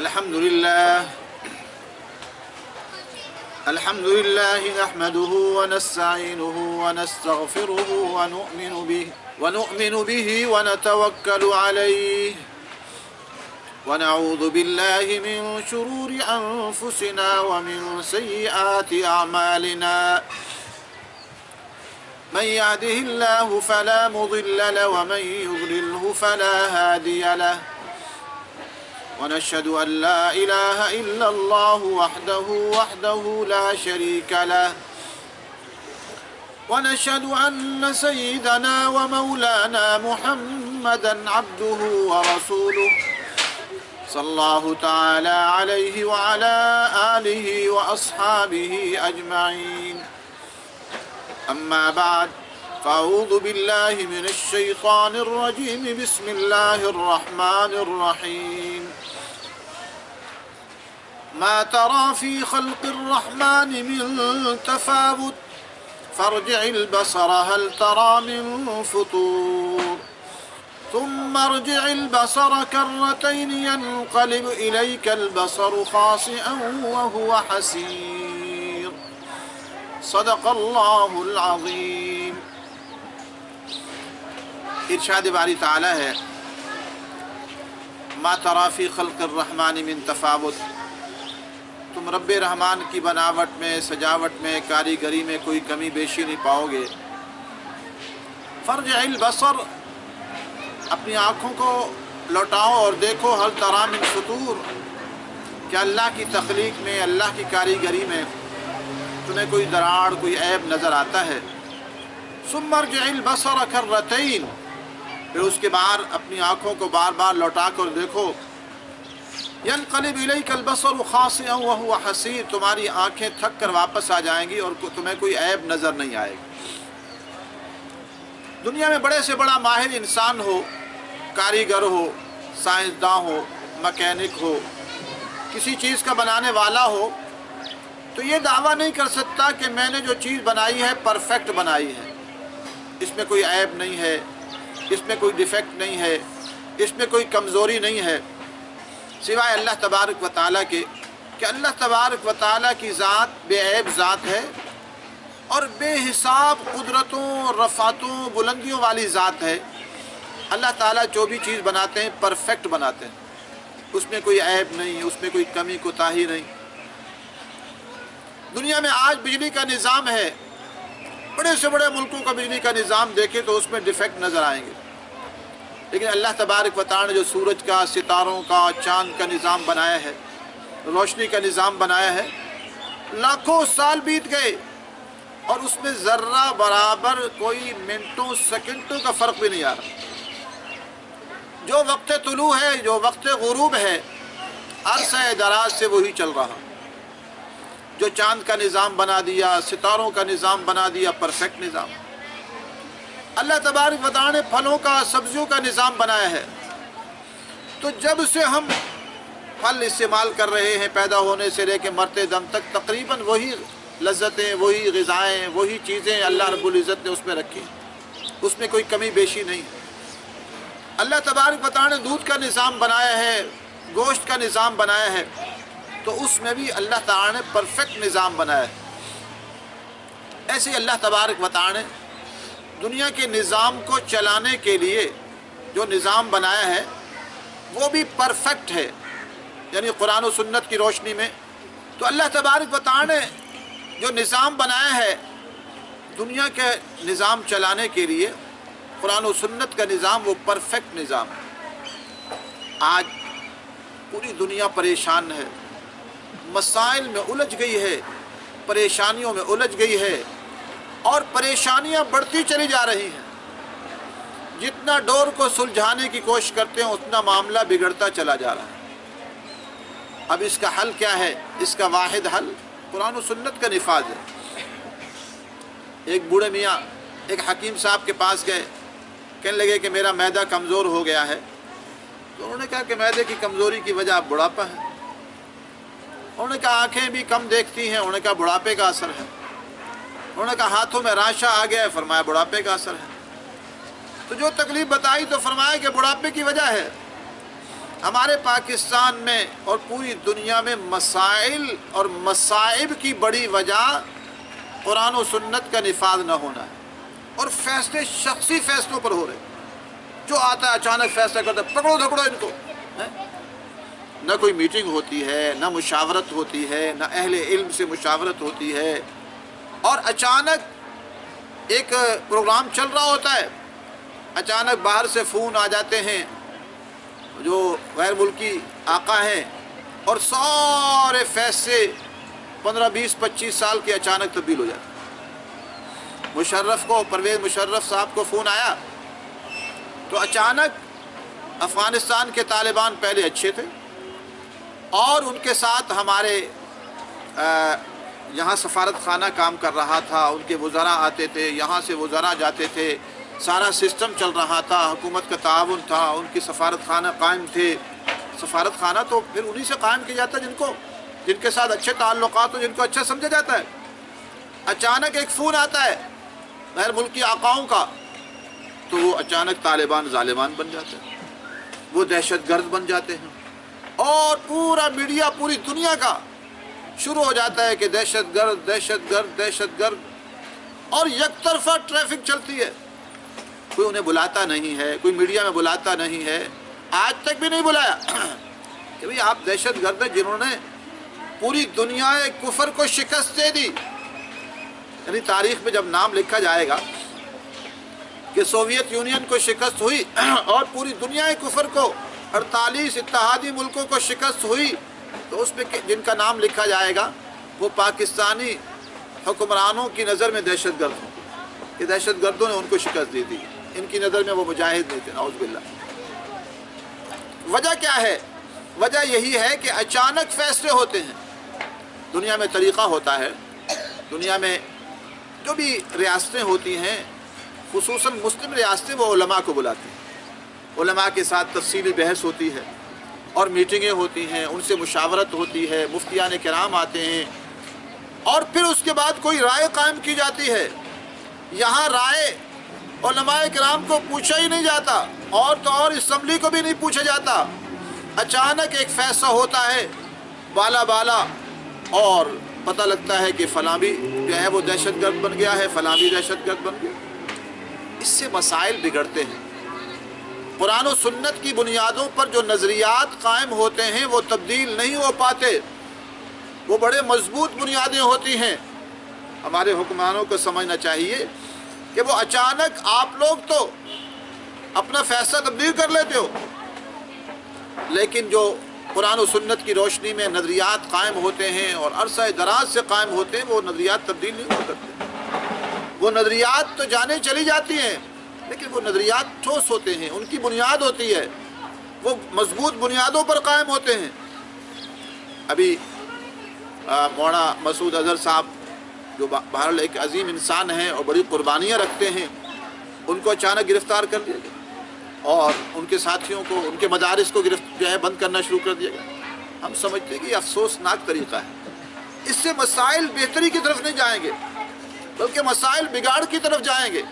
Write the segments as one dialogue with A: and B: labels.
A: الحمد لله نحمده ونستعينه ونستغفره ونؤمن به ونتوكل عليه ونعوذ بالله من شرور أنفسنا ومن سيئات أعمالنا من يهده الله فلا مضل له ومن يضلله فلا هادي له ونشهد أن لا إله إلا الله وحده لا شريك له ونشهد أن سيدنا ومولانا محمدا عبده ورسوله صلى الله تعالى عليه وعلى آله وأصحابه أجمعين أما بعد فأعوذ بالله من الشيطان الرجيم بسم الله الرحمن الرحيم ما ترى في خلق الرحمن من تفاوت فارجع البصر هل ترى من فطور ثم ارجع البصر كرتين ينقلب إليك البصر خاسئا وهو حسير صدق اللہ العظیم۔ ارشاد باری تعالی ہے ما تری فی خلق الرحمن من تفاوت، تم رب رحمان کی بناوٹ میں، سجاوٹ میں، کاریگری میں کوئی کمی بیشی نہیں پاؤ گے۔ فرجع البصر، اپنی آنکھوں کو لوٹاؤ اور دیکھو هل تری من فطور، کہ اللہ کی تخلیق میں، اللہ کی کاریگری میں تمہیں کوئی دراڑ، کوئی عیب نظر آتا ہے۔ ثم ارجع البصر کرتین، پھر اس کے بعد اپنی آنکھوں کو بار بار لوٹا کر دیکھو، ينقلب إليك البصر خاسئا وهو حسير، تمہاری آنکھیں تھک کر واپس آ جائیں گی اور تمہیں کوئی عیب نظر نہیں آئے گا۔ دنیا میں بڑے سے بڑا ماہر انسان ہو، کاریگر ہو، سائنسداں ہو، مکینک ہو، کسی چیز کا بنانے والا ہو، تو یہ دعویٰ نہیں کر سکتا کہ میں نے جو چیز بنائی ہے پرفیکٹ بنائی ہے، اس میں کوئی عیب نہیں ہے، اس میں کوئی ڈیفیکٹ نہیں ہے، اس میں کوئی کمزوری نہیں ہے، سوائے اللہ تبارک و تعالیٰ کے، کہ اللہ تبارک و تعالیٰ کی ذات بے عیب ذات ہے اور بے حساب قدرتوں، رفعتوں، بلندیوں والی ذات ہے۔ اللہ تعالیٰ جو بھی چیز بناتے ہیں پرفیکٹ بناتے ہیں، اس میں کوئی عیب نہیں، اس میں کوئی کمی کوتاہی نہیں۔ دنیا میں آج بجلی کا نظام ہے، بڑے سے بڑے ملکوں کا بجلی کا نظام دیکھیں تو اس میں ڈیفیکٹ نظر آئیں گے، لیکن اللہ تبارک و تعالی نے جو سورج کا، ستاروں کا، چاند کا نظام بنایا ہے، روشنی کا نظام بنایا ہے، لاکھوں سال بیت گئے اور اس میں ذرہ برابر کوئی منٹوں سیکنڈوں کا فرق بھی نہیں آ رہا۔ جو وقت طلوع ہے، جو وقت غروب ہے، عرصہ دراز سے وہی چل رہا۔ جو چاند کا نظام بنا دیا، ستاروں کا نظام بنا دیا، پرفیکٹ نظام۔ اللہ تبارک و تعالی نے پھلوں کا، سبزیوں کا نظام بنایا ہے، تو جب سے ہم پھل استعمال کر رہے ہیں، پیدا ہونے سے لے کے مرتے دم تک تقریباً وہی لذتیں، وہی غذائیں، وہی چیزیں اللہ رب العزت نے اس میں رکھی، اس میں کوئی کمی بیشی نہیں۔ اللہ تبارک و تعالی نے دودھ کا نظام بنایا ہے، گوشت کا نظام بنایا ہے، تو اس میں بھی اللہ تعالی نے پرفیکٹ نظام بنایا ہے۔ ایسے ہی اللہ تبارک و تعالی نے دنیا کے نظام کو چلانے کے لیے جو نظام بنایا ہے وہ بھی پرفیکٹ ہے، یعنی قرآن و سنت کی روشنی میں تو اللہ تبارک و تعالی نے جو نظام بنایا ہے دنیا کے نظام چلانے کے لیے، قرآن و سنت کا نظام، وہ پرفیکٹ نظام ہے۔ آج پوری دنیا پریشان ہے، مسائل میں الجھ گئی ہے، پریشانیوں میں الجھ گئی ہے اور پریشانیاں بڑھتی چلی جا رہی ہیں۔ جتنا ڈور کو سلجھانے کی کوشش کرتے ہیں اتنا معاملہ بگڑتا چلا جا رہا ہے۔ اب اس کا حل کیا ہے؟ اس کا واحد حل قرآن و سنت کا نفاذ ہے۔ ایک بوڑھے میاں ایک حکیم صاحب کے پاس گئے، کہنے لگے کہ میرا معدہ کمزور ہو گیا ہے۔ تو انہوں نے کہا کہ معدے کی کمزوری کی وجہ بڑھاپا ہے۔ انہوں نے کہا آنکھیں بھی کم دیکھتی ہیں، انہوں نے کہا بڑھاپے کا اثر ہے۔ انہوں نے کہا ہاتھوں میں راشا آ گیا ہے، فرمایا بڑھاپے کا اثر ہے۔ تو جو تکلیف بتائی تو فرمایا کہ بڑھاپے کی وجہ ہے۔ ہمارے پاکستان میں اور پوری دنیا میں مسائل اور مصائب کی بڑی وجہ قرآن و سنت کا نفاذ نہ ہونا ہے، اور فیصلے شخصی فیصلوں پر ہو رہے ہیں۔ جو آتا ہے اچانک فیصلہ کرتا ہے، پکڑو دھکڑو ان کو۔ نہ کوئی میٹنگ ہوتی ہے، نہ مشاورت ہوتی ہے، نہ اہل علم سے مشاورت ہوتی ہے، اور اچانک ایک پروگرام چل رہا ہوتا ہے، اچانک باہر سے فون آ جاتے ہیں جو غیر ملکی آقا ہیں، اور سارے فیصلے 15 20 25 سال کے اچانک تبدیل ہو جاتے ہیں۔ مشرف کو، پرویز مشرف صاحب کو فون آیا تو اچانک افغانستان کے طالبان پہلے اچھے تھے، اور ان کے ساتھ ہمارے یہاں سفارت خانہ کام کر رہا تھا، ان کے وزراء آتے تھے، یہاں سے وزراء جاتے تھے، سارا سسٹم چل رہا تھا، حکومت کا تعاون تھا، ان کی سفارت خانہ قائم تھے۔ سفارت خانہ تو پھر انہی سے قائم کیا جاتا ہے جن کے ساتھ اچھے تعلقات ہو، جن کو اچھا سمجھا جاتا ہے۔ اچانک ایک فون آتا ہے غیر ملکی آقاؤں کا، تو وہ اچانک طالبان ظالمان بن جاتے ہیں، وہ دہشت گرد بن جاتے ہیں، اور پورا میڈیا پوری دنیا کا شروع ہو جاتا ہے کہ دہشت گرد دہشت گرد دہشت گرد، اور یک طرفہ ٹریفک چلتی ہے۔ کوئی انہیں بلاتا نہیں ہے، کوئی میڈیا میں بلاتا نہیں ہے، آج تک بھی نہیں بلایا کہ بھئی آپ دہشت گرد ہیں جنہوں نے پوری دنیا کفر کو شکست دے دی۔ یعنی تاریخ میں جب نام لکھا جائے گا کہ سوویت یونین کو شکست ہوئی اور پوری دنیا کفر کو 48 اتحادی ملکوں کو شکست ہوئی، تو اس میں جن کا نام لکھا جائے گا وہ پاکستانی حکمرانوں کی نظر میں دہشت گرد ہوں، کہ دہشت گردوں نے ان کو شکست دی تھی، ان کی نظر میں وہ مجاہد نہیں تھے، نعوذ باللہ۔ وجہ کیا ہے؟ وجہ یہی ہے کہ اچانک فیصلے ہوتے ہیں۔ دنیا میں طریقہ ہوتا ہے، دنیا میں جو بھی ریاستیں ہوتی ہیں، خصوصاً مسلم ریاستیں، وہ علماء کو بلاتی ہیں، علماء کے ساتھ تفصیلی بحث ہوتی ہے، اور میٹنگیں ہوتی ہیں، ان سے مشاورت ہوتی ہے، مفتیان کرام آتے ہیں، اور پھر اس کے بعد کوئی رائے قائم کی جاتی ہے۔ یہاں رائے علماء کرام کو پوچھا ہی نہیں جاتا، اور تو اور اسمبلی کو بھی نہیں پوچھا جاتا، اچانک ایک فیصلہ ہوتا ہے بالا بالا، اور پتہ لگتا ہے کہ فلاں بھی جو ہے وہ دہشت گرد بن گیا ہے، فلاں بھی دہشت گرد بن گیا۔ اس سے مسائل بگڑتے ہیں۔ قرآن و سنت کی بنیادوں پر جو نظریات قائم ہوتے ہیں وہ تبدیل نہیں ہو پاتے، وہ بڑے مضبوط بنیادیں ہوتی ہیں۔ ہمارے حکمرانوں کو سمجھنا چاہیے کہ وہ اچانک آپ لوگ تو اپنا فیصلہ تبدیل کر لیتے ہو، لیکن جو قرآن و سنت کی روشنی میں نظریات قائم ہوتے ہیں اور عرصہ دراز سے قائم ہوتے ہیں، وہ نظریات تبدیل نہیں ہو سکتے۔ وہ نظریات تو جانے چلی جاتی ہیں، لیکن وہ نظریات ٹھوس ہوتے ہیں، ان کی بنیاد ہوتی ہے، وہ مضبوط بنیادوں پر قائم ہوتے ہیں۔ ابھی مولانا مسعود اظہر صاحب جو بہرحال ایک عظیم انسان ہیں اور بڑی قربانیاں رکھتے ہیں، ان کو اچانک گرفتار کر دیا گیا، اور ان کے ساتھیوں کو، ان کے مدارس کو بند کرنا شروع کر دیا گیا۔ ہم سمجھتے ہیں کہ یہ افسوسناک طریقہ ہے، اس سے مسائل بہتری کی طرف نہیں جائیں گے، بلکہ مسائل بگاڑ کی طرف جائیں گے۔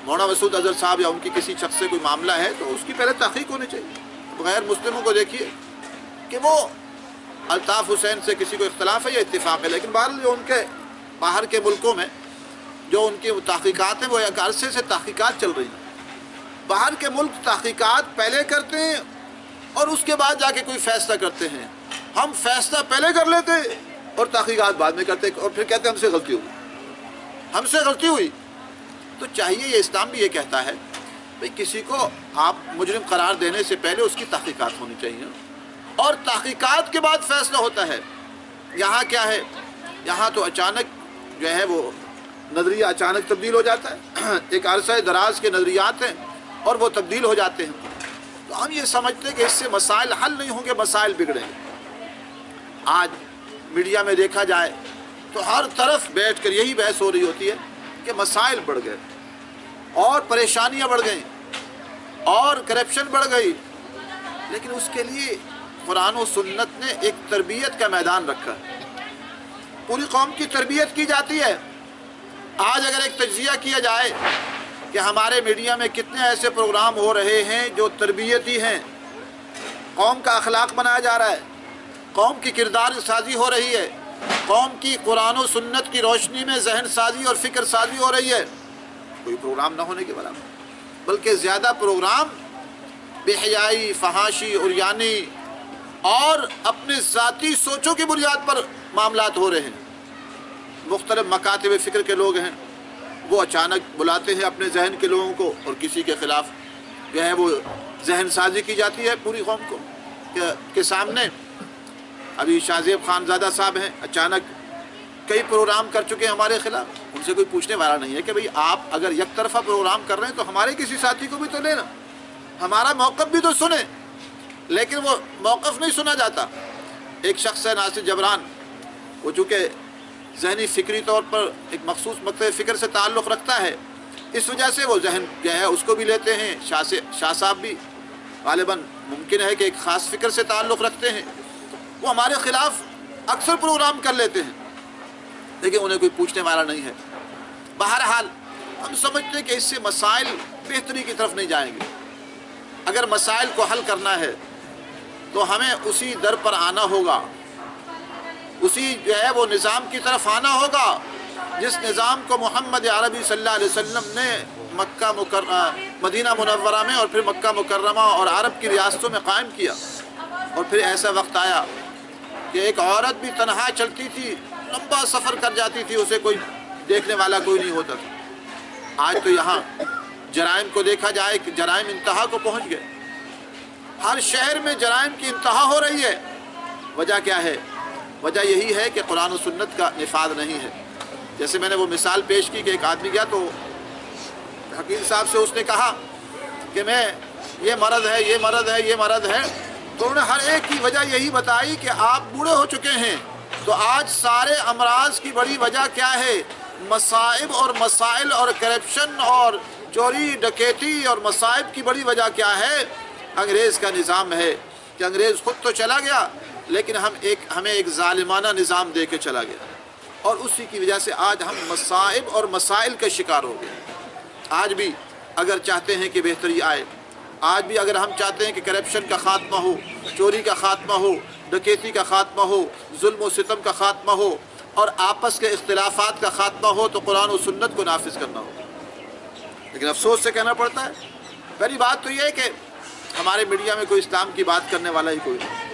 A: مولانا مسعود اظہر صاحب یا ان کی کسی شخص سے کوئی معاملہ ہے تو اس کی پہلے تحقیق ہونی چاہیے۔ غیر مسلموں کو دیکھیے کہ وہ الطاف حسین سے کسی کو اختلاف ہے یا اتفاق ہے، لیکن بہرحال جو ان کے باہر کے ملکوں میں جو ان کی تحقیقات ہیں وہ ایک عرصے سے تحقیقات چل رہی ہیں۔ باہر کے ملک تحقیقات پہلے کرتے ہیں اور اس کے بعد جا کے کوئی فیصلہ کرتے ہیں۔ ہم فیصلہ پہلے کر لیتے اور تحقیقات بعد میں کرتے، اور پھر کہتے ہیں ہم سے غلطی ہوئی، ہم سے غلطی ہوئی۔ تو چاہیے، یہ اسلام بھی یہ کہتا ہے بھئی کسی کو آپ مجرم قرار دینے سے پہلے اس کی تحقیقات ہونی چاہیے، اور تحقیقات کے بعد فیصلہ ہوتا ہے۔ یہاں کیا ہے؟ یہاں تو اچانک جو ہے وہ نظریہ اچانک تبدیل ہو جاتا ہے، ایک عرصہ دراز کے نظریات ہیں اور وہ تبدیل ہو جاتے ہیں۔ تو ہم یہ سمجھتے ہیں کہ اس سے مسائل حل نہیں ہوں گے، مسائل بگڑیں گے۔ آج میڈیا میں دیکھا جائے تو ہر طرف بیٹھ کر یہی بحث ہو رہی ہوتی ہے کہ مسائل بڑھ گئے اور پریشانیاں بڑھ گئیں اور کرپشن بڑھ گئی، لیکن اس کے لیے قرآن و سنت نے ایک تربیت کا میدان رکھا ہے، پوری قوم کی تربیت کی جاتی ہے۔ آج اگر ایک تجزیہ کیا جائے کہ ہمارے میڈیا میں کتنے ایسے پروگرام ہو رہے ہیں جو تربیتی ہیں، قوم کا اخلاق بنایا جا رہا ہے، قوم کی کردار سازی ہو رہی ہے، قوم کی قرآن و سنت کی روشنی میں ذہن سازی اور فکر سازی ہو رہی ہے، کوئی پروگرام نہ ہونے کے برابر، بلکہ زیادہ پروگرام بے حیائی، فحاشی، عریانی اور اپنے ذاتی سوچوں کی بنیاد پر معاملات ہو رہے ہیں۔ مختلف مکاتب فکر کے لوگ ہیں، وہ اچانک بلاتے ہیں اپنے ذہن کے لوگوں کو اور کسی کے خلاف جو ہے وہ ذہن سازی کی جاتی ہے پوری قوم کو کے سامنے۔ ابھی شاہ زیب خانزادہ صاحب ہیں، اچانک کئی پروگرام کر چکے ہیں ہمارے خلاف، ان سے کوئی پوچھنے والا نہیں ہے کہ بھئی آپ اگر یک طرفہ پروگرام کر رہے ہیں تو ہمارے کسی ساتھی کو بھی تو لینا، ہمارا موقف بھی تو سنیں، لیکن وہ موقف نہیں سنا جاتا۔ ایک شخص ہے ناصر جبران، وہ چونکہ ذہنی فکری طور پر ایک مخصوص مکتب فکر سے تعلق رکھتا ہے، اس وجہ سے وہ ذہن جو ہے اس کو بھی لیتے ہیں۔ شاہ صاحب بھی غالباً ممکن ہے کہ ایک خاص فکر سے تعلق رکھتے ہیں، وہ ہمارے خلاف اکثر پروگرام کر لیتے ہیں، لیکن انہیں کوئی پوچھنے والا نہیں ہے۔ بہرحال ہم سمجھتے ہیں کہ اس سے مسائل بہتری کی طرف نہیں جائیں گے۔ اگر مسائل کو حل کرنا ہے تو ہمیں اسی در پر آنا ہوگا، اسی جو ہے وہ نظام کی طرف آنا ہوگا جس نظام کو محمد عربی صلی اللہ علیہ وسلم نے مدینہ منورہ میں اور پھر مکہ مکرمہ اور عرب کی ریاستوں میں قائم کیا۔ اور پھر ایسا وقت آیا کہ ایک عورت بھی تنہا چلتی تھی، لمبا سفر کر جاتی تھی، اسے کوئی دیکھنے والا کوئی نہیں ہوتا تھا۔ آج تو یہاں جرائم کو دیکھا جائے کہ جرائم انتہا کو پہنچ گئے، ہر شہر میں جرائم کی انتہا ہو رہی ہے۔ وجہ کیا ہے؟ وجہ یہی ہے کہ قرآن و سنت کا نفاذ نہیں ہے۔ جیسے میں نے وہ مثال پیش کی کہ ایک آدمی گیا تو حکیم صاحب سے اس نے کہا کہ میں یہ مرض ہے، یہ مرض ہے، یہ مرض ہے، تو انہوں نے ہر ایک کی وجہ یہی بتائی کہ آپ بوڑھے ہو چکے ہیں۔ تو آج سارے امراض کی بڑی وجہ کیا ہے؟ مصائب اور مسائل اور کرپشن اور چوری ڈکیتی اور مصائب کی بڑی وجہ کیا ہے؟ انگریز کا نظام ہے کہ انگریز خود تو چلا گیا لیکن ہمیں ایک ظالمانہ نظام دے کے چلا گیا، اور اسی کی وجہ سے آج ہم مصائب اور مسائل کے شکار ہو گئے۔ آج بھی اگر چاہتے ہیں کہ بہتری آئے، آج بھی اگر ہم چاہتے ہیں کہ کرپشن کا خاتمہ ہو، چوری کا خاتمہ ہو، ڈکیتی کا خاتمہ ہو، ظلم و ستم کا خاتمہ ہو اور آپس کے اختلافات کا خاتمہ ہو، تو قرآن و سنت کو نافذ کرنا ہوگا۔ لیکن افسوس سے کہنا پڑتا ہے، پہلی بات تو یہ ہے کہ ہمارے میڈیا میں کوئی اسلام کی بات کرنے والا ہی کوئی نہیں،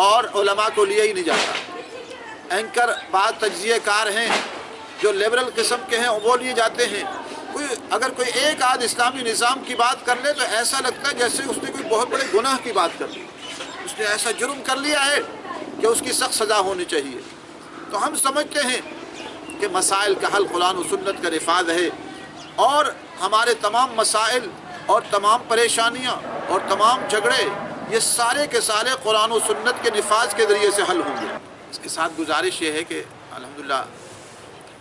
A: اور علماء کو لیا ہی نہیں جاتا۔ اینکر بعض تجزیہ کار ہیں جو لیبرل قسم کے ہیں، وہ لیے جاتے ہیں۔ اگر کوئی ایک آدھ اسلامی نظام کی بات کر لے تو ایسا لگتا ہے جیسے اس نے کوئی بہت بڑے گناہ کی بات کر لی، اس نے ایسا جرم کر لیا ہے کہ اس کی سخت سزا ہونی چاہیے۔ تو ہم سمجھتے ہیں کہ مسائل کا حل قرآن و سنت کا نفاذ ہے، اور ہمارے تمام مسائل اور تمام پریشانیاں اور تمام جھگڑے یہ سارے کے سارے قرآن و سنت کے نفاذ کے ذریعے سے حل ہوں گے۔ اس کے ساتھ گزارش یہ ہے کہ الحمدللہ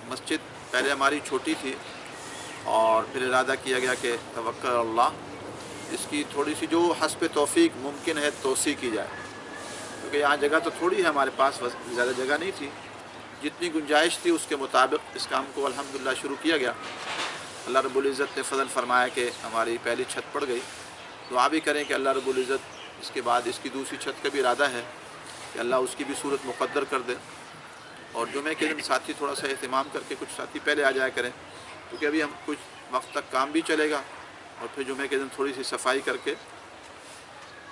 A: مسجد پہلے ہماری چھوٹی تھی اور پھر ارادہ کیا گیا کہ توکل اللہ، اس کی تھوڑی سی جو حسب توفیق ممکن ہے توسیع کی جائے، کیونکہ یہاں جگہ تو تھوڑی ہے، ہمارے پاس زیادہ جگہ نہیں تھی، جتنی گنجائش تھی اس کے مطابق اس کام کو الحمدللہ شروع کیا گیا۔ اللہ رب العزت نے فضل فرمایا کہ ہماری پہلی چھت پڑ گئی۔ دعا بھی کریں کہ اللہ رب العزت اس کے بعد اس کی دوسری چھت کا بھی ارادہ ہے کہ اللہ اس کی بھی صورت مقدر کر دے، اور جمعے کے دن ساتھی تھوڑا سا اہتمام کر کے کچھ ساتھی پہلے آ جایا کریں، کیونکہ ابھی ہم کچھ وقت تک کام بھی چلے گا، اور پھر جمعے کے دن تھوڑی سی صفائی کر کے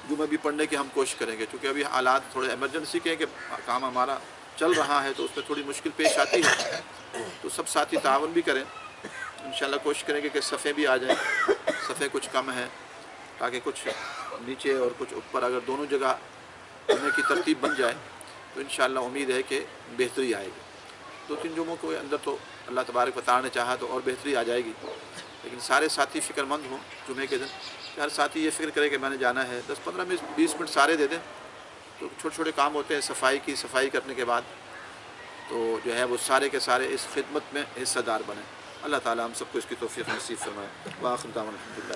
A: جمعہ بھی پڑھنے کی ہم کوشش کریں گے، چونکہ ابھی حالات تھوڑے ایمرجنسی کے ہیں کہ کام ہمارا چل رہا ہے تو اس میں تھوڑی مشکل پیش آتی ہے، تو سب ساتھی تعاون بھی کریں۔ انشاءاللہ کوشش کریں گے کہ صفحے بھی آ جائیں، صفحے کچھ کم ہیں تاکہ کچھ نیچے اور کچھ اوپر اگر دونوں جگہ جمعے کی ترتیب بن جائے تو انشاءاللہ امید ہے کہ بہتری آئے گی۔ 2-3 جمعوں کے اندر تو اللہ تبارک و تعالیٰ نے چاہا تو اور بہتری آ جائے گی، لیکن سارے ساتھی فکر مند ہوں جمعے کے دن، ہر ساتھی یہ فکر کرے کہ میں نے جانا ہے، 10-15-20 منٹ سارے دے دیں، تو چھوٹے چھوٹے کام ہوتے ہیں صفائی کرنے کے بعد، تو جو ہے وہ سارے کے سارے اس خدمت میں حصہ دار بنیں۔ اللہ تعالیٰ ہم سب کو اس کی توفیق نصیب فرمائے۔ وآخر دعوانا الحمدللہ۔